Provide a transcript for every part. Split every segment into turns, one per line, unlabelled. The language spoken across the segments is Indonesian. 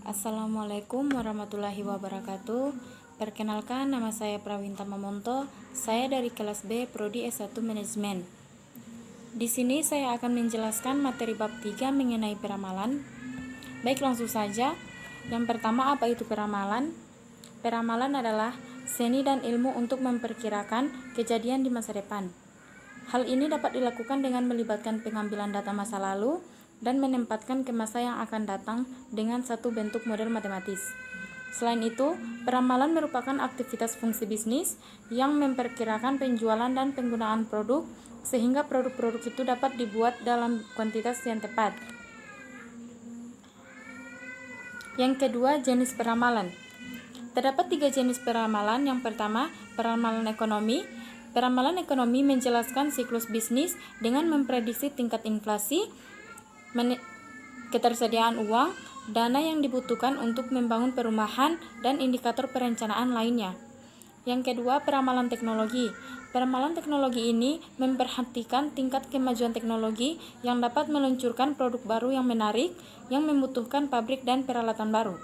Assalamualaikum warahmatullahi wabarakatuh. Perkenalkan, nama saya Prawinta Mamonto. Saya dari kelas B, Prodi S1 Manajemen. Di sini saya akan menjelaskan materi bab 3 mengenai peramalan. Baik, langsung saja. Yang pertama, apa itu peramalan? Peramalan adalah seni dan ilmu untuk memperkirakan kejadian di masa depan. Hal ini dapat dilakukan dengan melibatkan pengambilan data masa lalu dan menempatkan ke masa yang akan datang dengan satu bentuk model matematis. Selain itu, peramalan merupakan aktivitas fungsi bisnis yang memperkirakan penjualan dan penggunaan produk sehingga produk-produk itu dapat dibuat dalam kuantitas yang tepat. Yang kedua, jenis peramalan. Terdapat 3 jenis peramalan. Yang pertama, peramalan ekonomi. Peramalan ekonomi menjelaskan siklus bisnis dengan memprediksi tingkat inflasi, ketersediaan uang, dana yang dibutuhkan untuk membangun perumahan, dan indikator perencanaan lainnya. Yang kedua, peramalan teknologi. Peramalan teknologi ini memperhatikan tingkat kemajuan teknologi yang dapat meluncurkan produk baru yang menarik, yang membutuhkan pabrik dan peralatan baru.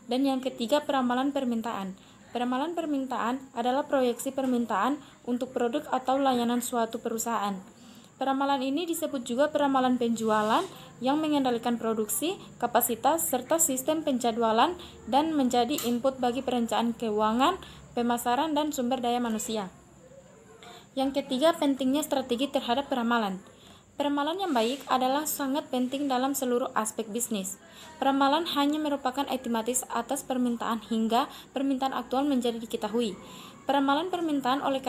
Dan yang ketiga, peramalan permintaan. Peramalan permintaan adalah proyeksi permintaan untuk produk atau layanan suatu perusahaan. Peramalan ini disebut juga peramalan penjualan yang mengendalikan produksi, kapasitas, serta sistem penjadwalan dan menjadi input bagi perencanaan keuangan, pemasaran, dan sumber daya manusia. Yang ketiga, pentingnya strategi terhadap peramalan. Peramalan yang baik adalah sangat penting dalam seluruh aspek bisnis. Peramalan hanya merupakan estimatis atas permintaan hingga permintaan aktual menjadi diketahui. Peramalan permintaan oleh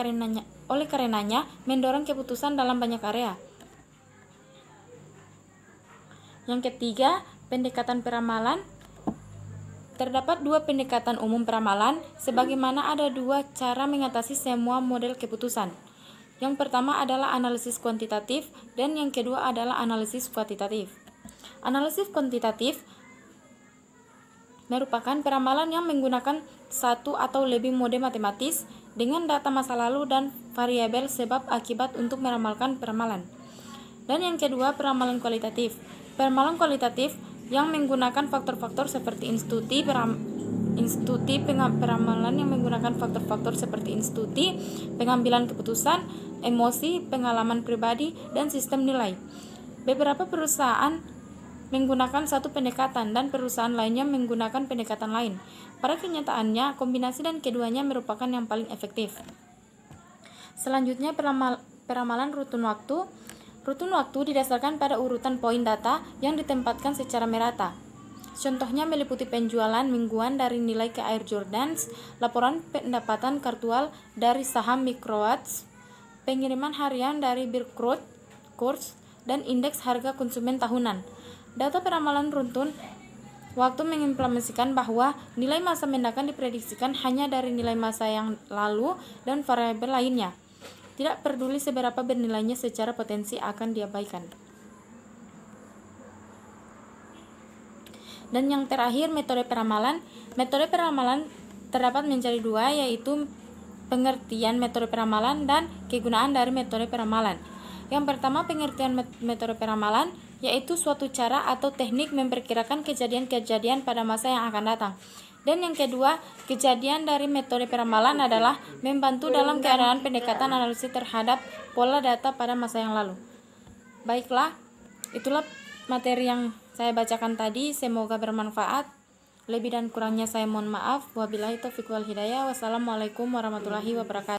karenanya mendorong keputusan dalam banyak area. Yang ketiga, pendekatan peramalan. Terdapat 2 pendekatan umum peramalan, sebagaimana ada 2 cara mengatasi semua model keputusan. Yang pertama adalah analisis kuantitatif dan yang kedua adalah analisis kualitatif. Analisis kuantitatif merupakan peramalan yang menggunakan satu atau lebih mode matematis dengan data masa lalu dan variabel sebab akibat untuk meramalkan peramalan. Dan yang kedua, peramalan kualitatif. Peramalan kualitatif yang menggunakan faktor-faktor seperti peramalan yang menggunakan faktor-faktor seperti institusi, pengambilan keputusan, emosi, pengalaman pribadi, dan sistem nilai. Beberapa perusahaan menggunakan satu pendekatan dan perusahaan lainnya menggunakan pendekatan lain. Pada kenyataannya, kombinasi dan keduanya merupakan yang paling efektif. Selanjutnya, peramalan rutun waktu. Rutun waktu didasarkan pada urutan poin data yang ditempatkan secara merata. Contohnya meliputi penjualan mingguan dari nilai ke Air Jordans, laporan pendapatan kartual dari saham Microwatch, pengiriman harian dari Birkrut, Kurs, dan indeks harga konsumen tahunan. Data peramalan rutun waktu mengimplementasikan bahwa nilai masa mendatang diprediksikan hanya dari nilai masa yang lalu dan variabel lainnya. Tidak peduli seberapa bernilainya secara potensi akan diabaikan. Dan yang terakhir, metode peramalan. Metode peramalan terdapat menjadi 2, yaitu pengertian metode peramalan dan kegunaan dari metode peramalan. Yang pertama, pengertian metode peramalan, yaitu suatu cara atau teknik memperkirakan kejadian-kejadian pada masa yang akan datang. Dan yang kedua, kejadian dari metode peramalan adalah membantu dalam keadaan pendekatan analisis terhadap pola data pada masa yang lalu. Baiklah, itulah materi yang saya bacakan tadi, semoga bermanfaat. Lebih dan kurangnya saya mohon maaf. Wabillahi taufiq wal hidayah. Wassalamualaikum warahmatullahi wabarakatuh.